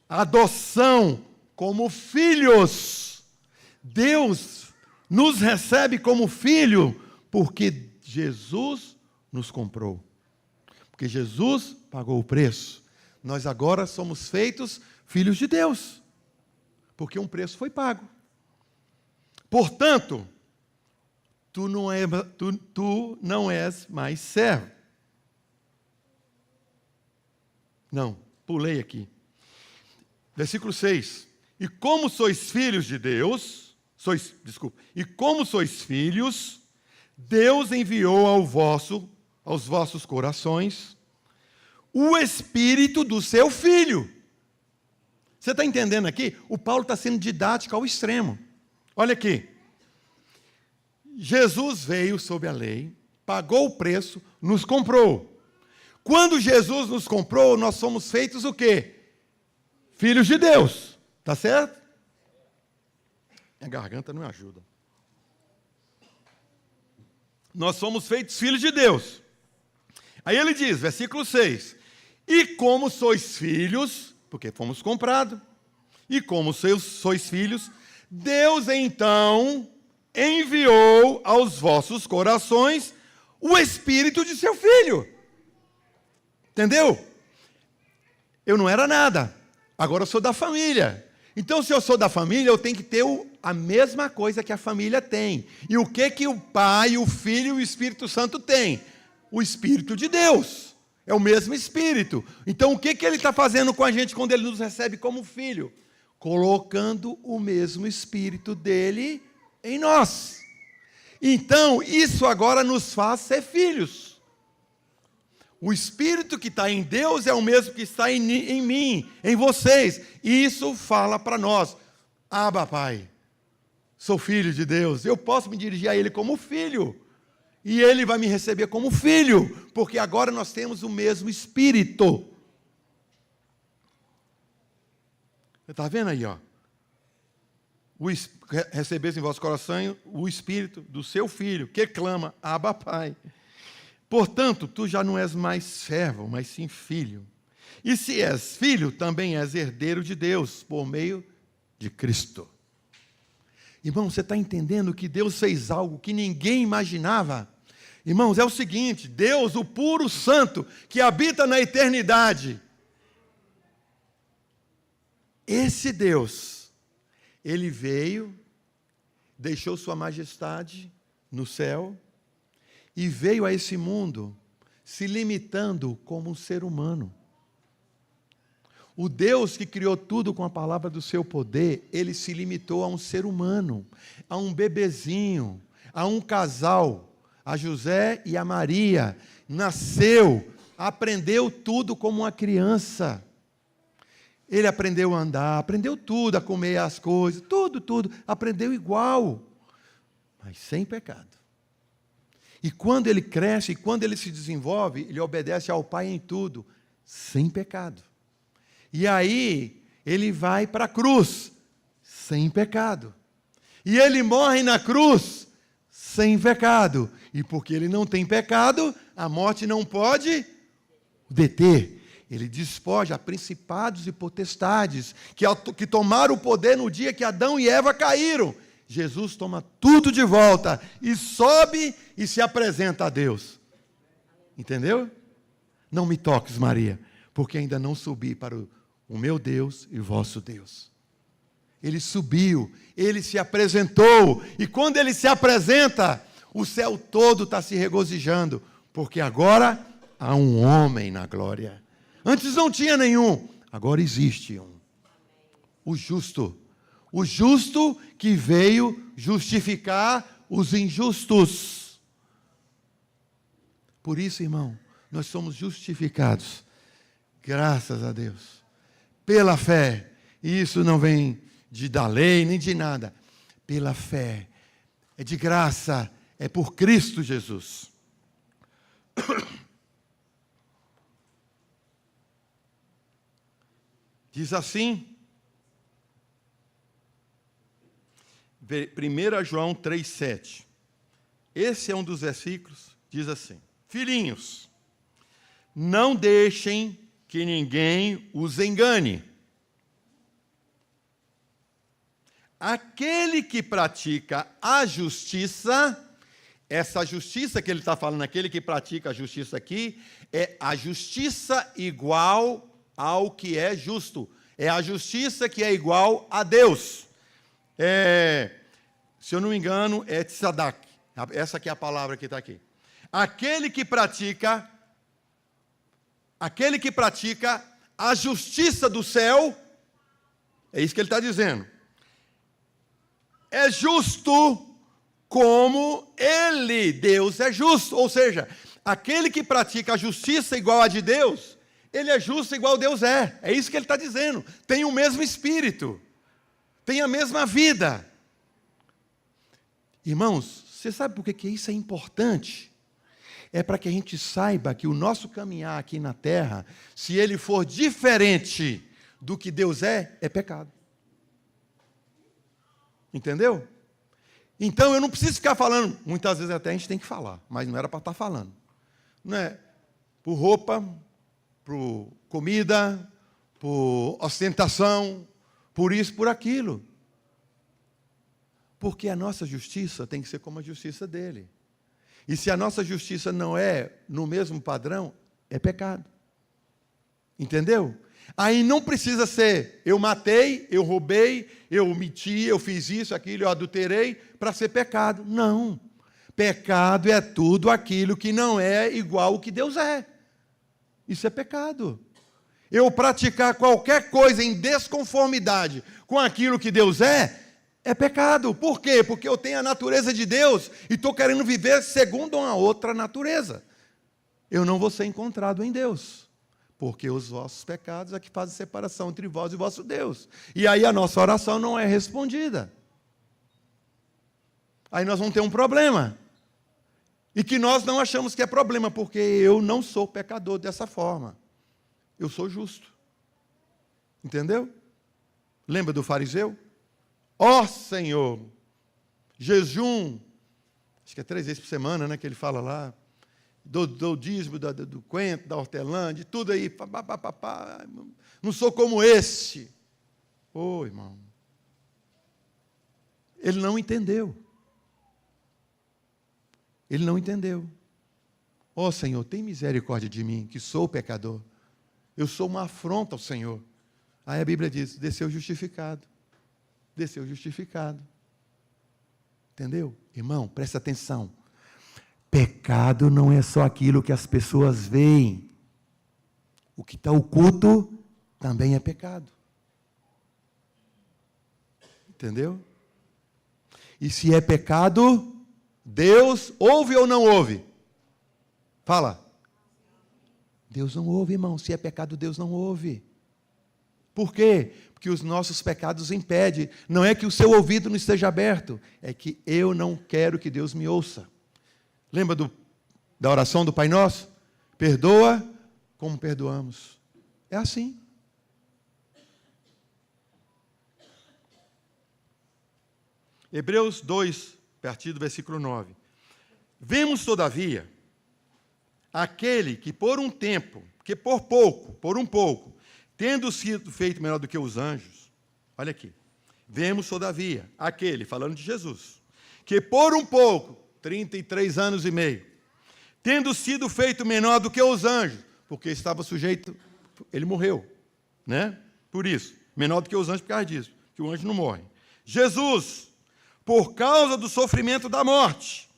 Adoção como filhos. Deus nos recebe como filho, porque Jesus nos comprou. Porque Jesus pagou o preço. Nós agora somos feitos filhos de Deus. Porque um preço foi pago. Portanto, tu não és mais servo. Não, pulei aqui. Versículo 6. E como sois filhos de Deus, e como sois filhos, Deus enviou aos vossos corações o Espírito do seu Filho. Você está entendendo aqui? O Paulo está sendo didático ao extremo. Olha aqui. Jesus veio sob a lei, pagou o preço, nos comprou. Quando Jesus nos comprou, nós somos feitos o quê? Filhos de Deus. Está certo? Minha garganta não me ajuda. Nós somos feitos filhos de Deus. Aí ele diz, versículo 6, e como sois filhos, porque fomos comprados, e como sois filhos, Deus então enviou aos vossos corações o Espírito de seu Filho. Entendeu? Eu não era nada, agora eu sou da família. Então, se eu sou da família, eu tenho que ter a mesma coisa que a família tem. E o que o Pai, o Filho e o Espírito Santo têm? O Espírito de Deus. É o mesmo Espírito. Então, o que ele está fazendo com a gente quando ele nos recebe como filho? Colocando o mesmo Espírito dele em nós. Então, isso agora nos faz ser filhos. O Espírito que está em Deus é o mesmo que está em mim, em vocês. E isso fala para nós. Abba, Pai, sou filho de Deus. Eu posso me dirigir a Ele como filho. E Ele vai me receber como filho. Porque agora nós temos o mesmo Espírito. Você está vendo aí, ó? Recebesse em vosso coração o Espírito do seu Filho, que clama, Abba, Pai. Portanto, tu já não és mais servo, mas sim filho. E se és filho, também és herdeiro de Deus, por meio de Cristo. Irmão, você está entendendo que Deus fez algo que ninguém imaginava? Irmãos, é o seguinte, Deus, o puro santo, que habita na eternidade. Esse Deus, Ele veio, deixou sua majestade no céu, e veio a esse mundo se limitando como um ser humano. O Deus que criou tudo com a palavra do seu poder, Ele se limitou a um ser humano, a um bebezinho, a um casal, a José e a Maria. Nasceu, aprendeu tudo como uma criança. Ele aprendeu a andar, aprendeu tudo, a comer as coisas, tudo, aprendeu igual, mas sem pecado. E quando ele cresce, e quando ele se desenvolve, ele obedece ao Pai em tudo, sem pecado. E aí, ele vai para a cruz, sem pecado. E ele morre na cruz, sem pecado. E porque ele não tem pecado, a morte não pode o deter. Ele despoja principados e potestades que tomaram o poder no dia que Adão e Eva caíram. Jesus toma tudo de volta e sobe e se apresenta a Deus. Entendeu? Não me toques, Maria, porque ainda não subi para o meu Deus e o vosso Deus. Ele subiu, ele se apresentou, e quando ele se apresenta, o céu todo está se regozijando, porque agora há um homem na glória. Antes não tinha nenhum, agora existe um. O justo que veio justificar os injustos. Por isso, irmão, nós somos justificados, graças a Deus, pela fé. E isso não vem da lei, nem de nada. Pela fé. É de graça, é por Cristo Jesus. Diz assim, 1 João 3,7. Esse é um dos versículos, diz assim: filhinhos, não deixem que ninguém os engane. Aquele que pratica a justiça, essa justiça que ele está falando, aquele que pratica a justiça aqui, é a justiça igual ao que é justo. É a justiça que é igual a Deus. Se eu não me engano, é tzadak. Essa aqui é a palavra que está aqui. Aquele que pratica a justiça do céu, é isso que ele está dizendo. É justo como ele, Deus, é justo. Ou seja, aquele que pratica a justiça igual a de Deus, ele é justo igual Deus é. É isso que ele está dizendo. Tem o mesmo espírito. Tem a mesma vida. Irmãos, você sabe por que isso é importante? É para que a gente saiba que o nosso caminhar aqui na terra, se ele for diferente do que Deus é pecado. Entendeu? Então eu não preciso ficar falando, muitas vezes até a gente tem que falar, mas não era para estar falando. Não é? Por roupa, por comida, por ostentação, por isso, por aquilo. Porque a nossa justiça tem que ser como a justiça dele. E se a nossa justiça não é no mesmo padrão, é pecado. Entendeu? Aí não precisa ser, eu matei, eu roubei, eu menti, eu fiz isso, aquilo, eu adulterei, para ser pecado. Não. Pecado é tudo aquilo que não é igual ao que Deus é. Isso é pecado. Eu praticar qualquer coisa em desconformidade com aquilo que Deus é pecado. Por quê? Porque eu tenho a natureza de Deus e estou querendo viver segundo uma outra natureza. Eu não vou ser encontrado em Deus. Porque os vossos pecados é que fazem separação entre vós e o vosso Deus. E aí a nossa oração não é respondida. Aí nós vamos ter um problema. E que nós não achamos que é problema, porque eu não sou pecador dessa forma. Eu sou justo. Entendeu? Lembra do fariseu? Ó Senhor, jejum, acho que é 3 vezes por semana, né, que ele fala lá, do dízimo, do coentro, da hortelã, de tudo aí, não sou como esse. Ô, irmão, ele não entendeu. Ele não entendeu. Ó Senhor, tem misericórdia de mim, que sou pecador. Eu sou uma afronta ao Senhor. Aí a Bíblia diz, desceu justificado. Desceu justificado. Entendeu? Irmão, presta atenção. Pecado não é só aquilo que as pessoas veem. O que está oculto também é pecado. Entendeu? E se é pecado, Deus ouve ou não ouve? Fala. Deus não ouve, irmão. Se é pecado, Deus não ouve. Por quê? Porque os nossos pecados impedem. Não é que o seu ouvido não esteja aberto, é que eu não quero que Deus me ouça. Lembra da oração do Pai Nosso? Perdoa como perdoamos. É assim. Hebreus 2, a partir do versículo 9. Vemos, todavia, aquele que por um tempo, que por um pouco, tendo sido feito melhor do que os anjos, olha aqui, Vemos, todavia, aquele, falando de Jesus, que por um pouco, 33 anos e meio, tendo sido feito menor do que os anjos, porque estava sujeito, ele morreu, né? Por isso, menor do que os anjos por causa disso, que o anjo não morre. Jesus, por causa do sofrimento da morte,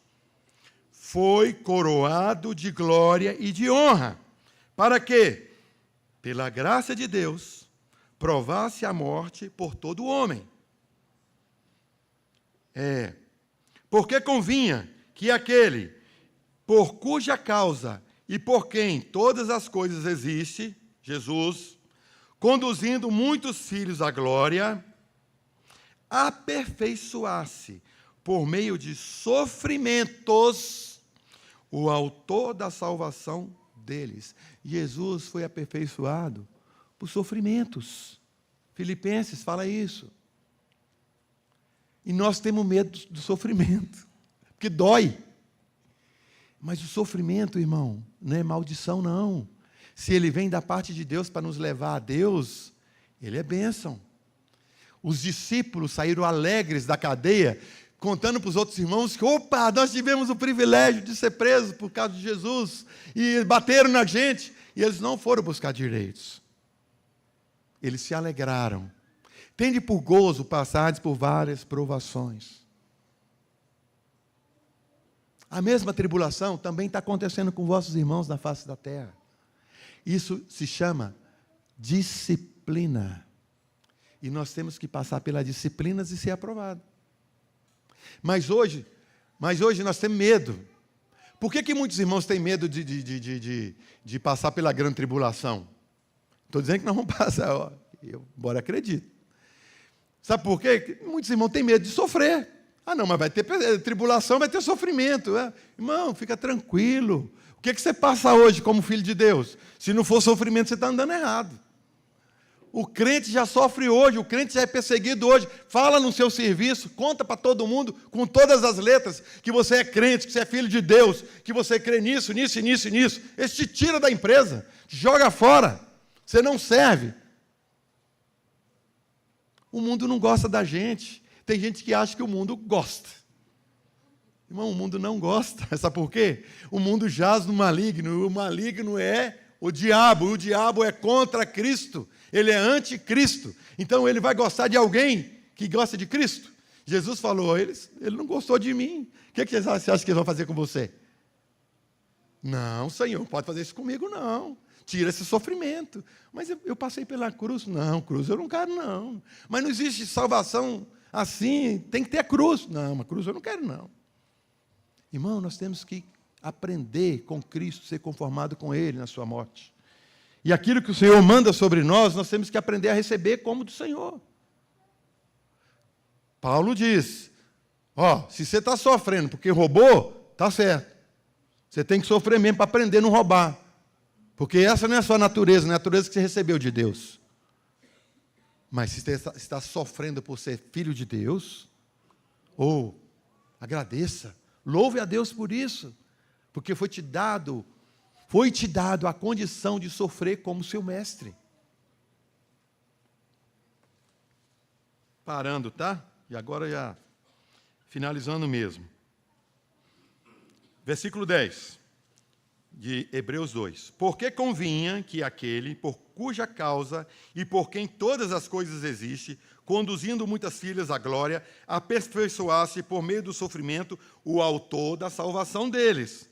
foi coroado de glória e de honra, para que, pela graça de Deus, provasse a morte por todo homem. Porque convinha que aquele, por cuja causa e por quem todas as coisas existem, Jesus, conduzindo muitos filhos à glória, aperfeiçoasse, por meio de sofrimentos, o autor da salvação deles. Jesus foi aperfeiçoado por sofrimentos. Filipenses fala isso. E nós temos medo do sofrimento, porque dói. Mas o sofrimento, irmão, não é maldição, não. Se ele vem da parte de Deus para nos levar a Deus, ele é bênção. Os discípulos saíram alegres da cadeia, contando para os outros irmãos que, opa, nós tivemos o privilégio de ser presos por causa de Jesus, e bateram na gente, e eles não foram buscar direitos. Eles se alegraram. Tende por gozo passares por várias provações. A mesma tribulação também está acontecendo com vossos irmãos na face da terra. Isso se chama disciplina. E nós temos que passar pelas disciplinas e ser aprovado. Mas hoje nós temos medo. Por que muitos irmãos têm medo de passar pela grande tribulação? Estou dizendo que não vão passar, embora acredito. Sabe por quê? Muitos irmãos têm medo de sofrer. Ah, não, mas vai ter tribulação, vai ter sofrimento. Irmão, fica tranquilo. O que você passa hoje como filho de Deus? Se não for sofrimento, você está andando errado. O crente já sofre hoje, o crente já é perseguido hoje. Fala no seu serviço, conta para todo mundo, com todas as letras, que você é crente, que você é filho de Deus, que você crê nisso, nisso e nisso e nisso. Esse te tira da empresa, te joga fora. Você não serve. O mundo não gosta da gente. Tem gente que acha que o mundo gosta. Irmão, o mundo não gosta. Sabe por quê? O mundo jaz no maligno. O maligno é o diabo é contra Cristo. Ele é anticristo. Então ele vai gostar de alguém que gosta de Cristo. Jesus falou, ele não gostou de mim. O que você acha que eles vão fazer com você? Não, Senhor, não pode fazer isso comigo, não. Tira esse sofrimento. Mas eu passei pela cruz. Não, cruz eu não quero, não. Mas não existe salvação assim, tem que ter a cruz. Não, a cruz eu não quero, não. Irmão, nós temos que aprender com Cristo, ser conformado com Ele na sua morte. E aquilo que o Senhor manda sobre nós temos que aprender a receber como do Senhor. Paulo diz, se você está sofrendo porque roubou, está certo. Você tem que sofrer mesmo para aprender a não roubar. Porque essa não é a sua natureza, não é a natureza que você recebeu de Deus. Mas se você está sofrendo por ser filho de Deus, agradeça, louve a Deus por isso, porque foi te dado a condição de sofrer como seu mestre. Parando, tá? E agora já finalizando mesmo. Versículo 10. De Hebreus 2. Porque convinha que aquele, por cuja causa e por quem todas as coisas existem, conduzindo muitas filhas à glória, aperfeiçoasse por meio do sofrimento o autor da salvação deles.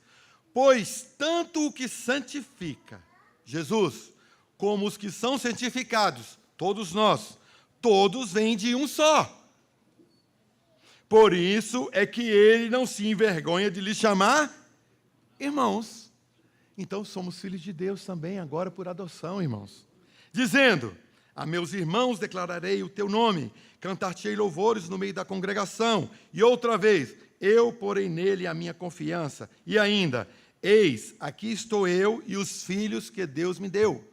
Pois tanto o que santifica, Jesus, como os que são santificados, todos nós, todos vêm de um só. Por isso é que ele não se envergonha de lhes chamar irmãos. Então somos filhos de Deus também, agora por adoção, irmãos. Dizendo, a meus irmãos declararei o teu nome, cantar-te-ei louvores no meio da congregação. E outra vez, eu porei nele a minha confiança. E ainda, eis, aqui estou eu e os filhos que Deus me deu.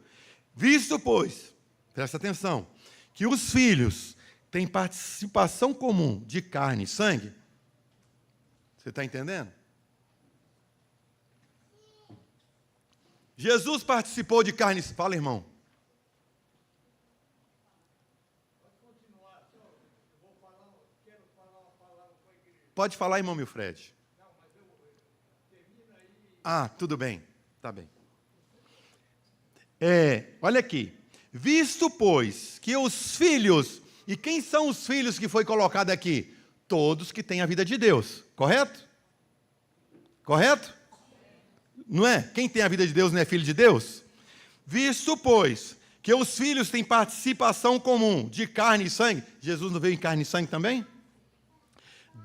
Visto, pois, presta atenção, que os filhos têm participação comum de carne e sangue. Você está entendendo? Jesus participou de carne... Fala, irmão. Pode falar, irmão Milfred. Ah, tudo bem. Tá bem. Olha aqui. Visto, pois, que os filhos... E quem são os filhos que foi colocado aqui? Todos que têm a vida de Deus. Correto? Correto? Não é? Quem tem a vida de Deus não é filho de Deus? Visto, pois, que os filhos têm participação comum de carne e sangue. Jesus não veio em carne e sangue também?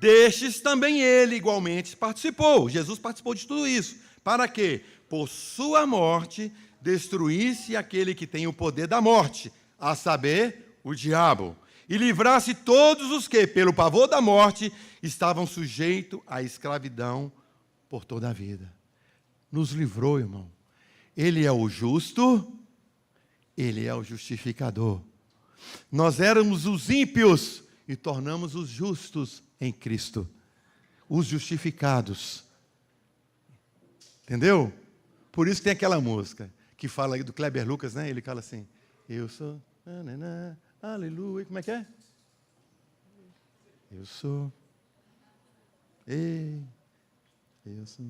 Destes também ele igualmente participou. Jesus participou de tudo isso. Para quê? Por sua morte, destruísse aquele que tem o poder da morte, a saber, o diabo. E livrasse todos os que, pelo pavor da morte, estavam sujeitos à escravidão por toda a vida. Nos livrou, irmão. Ele é o justo, ele é o justificador. Nós éramos os ímpios e tornamos os justos em Cristo, os justificados. Entendeu? Por isso tem aquela música que fala aí do Kleber Lucas, né? Ele fala assim: eu sou, aleluia. Como é que é? Eu sou, eu sou,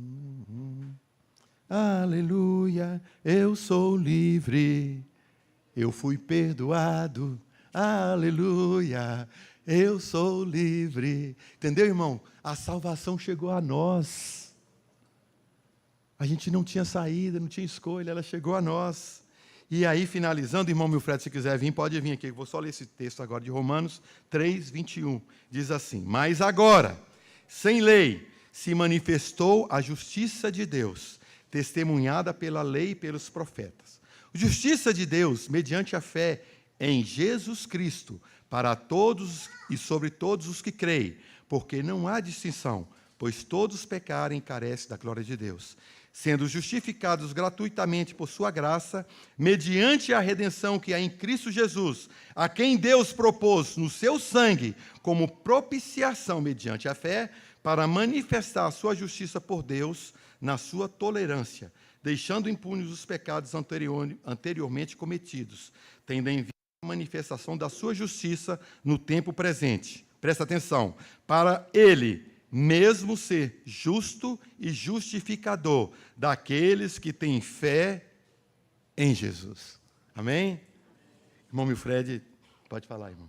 aleluia, eu sou livre, eu fui perdoado, aleluia, eu sou livre. Entendeu, irmão? A salvação chegou a nós. A gente não tinha saída, não tinha escolha, ela chegou a nós. E aí, finalizando, irmão Milfred, se quiser vir, pode vir aqui. Eu vou só ler esse texto agora de Romanos 3, 21. Diz assim: mas agora, sem lei, se manifestou a justiça de Deus, testemunhada pela lei e pelos profetas. A justiça de Deus, mediante a fé em Jesus Cristo, para todos e sobre todos os que creem, porque não há distinção, pois todos pecaram e carecem da glória de Deus, sendo justificados gratuitamente por sua graça, mediante a redenção que há em Cristo Jesus, a quem Deus propôs no seu sangue como propiciação mediante a fé, para manifestar a sua justiça por Deus na sua tolerância, deixando impunes os pecados anteriormente cometidos, tendo em vista a manifestação da sua justiça no tempo presente. Presta atenção. Para ele mesmo ser justo e justificador daqueles que têm fé em Jesus. Amém? Irmão Milfred, pode falar, irmão.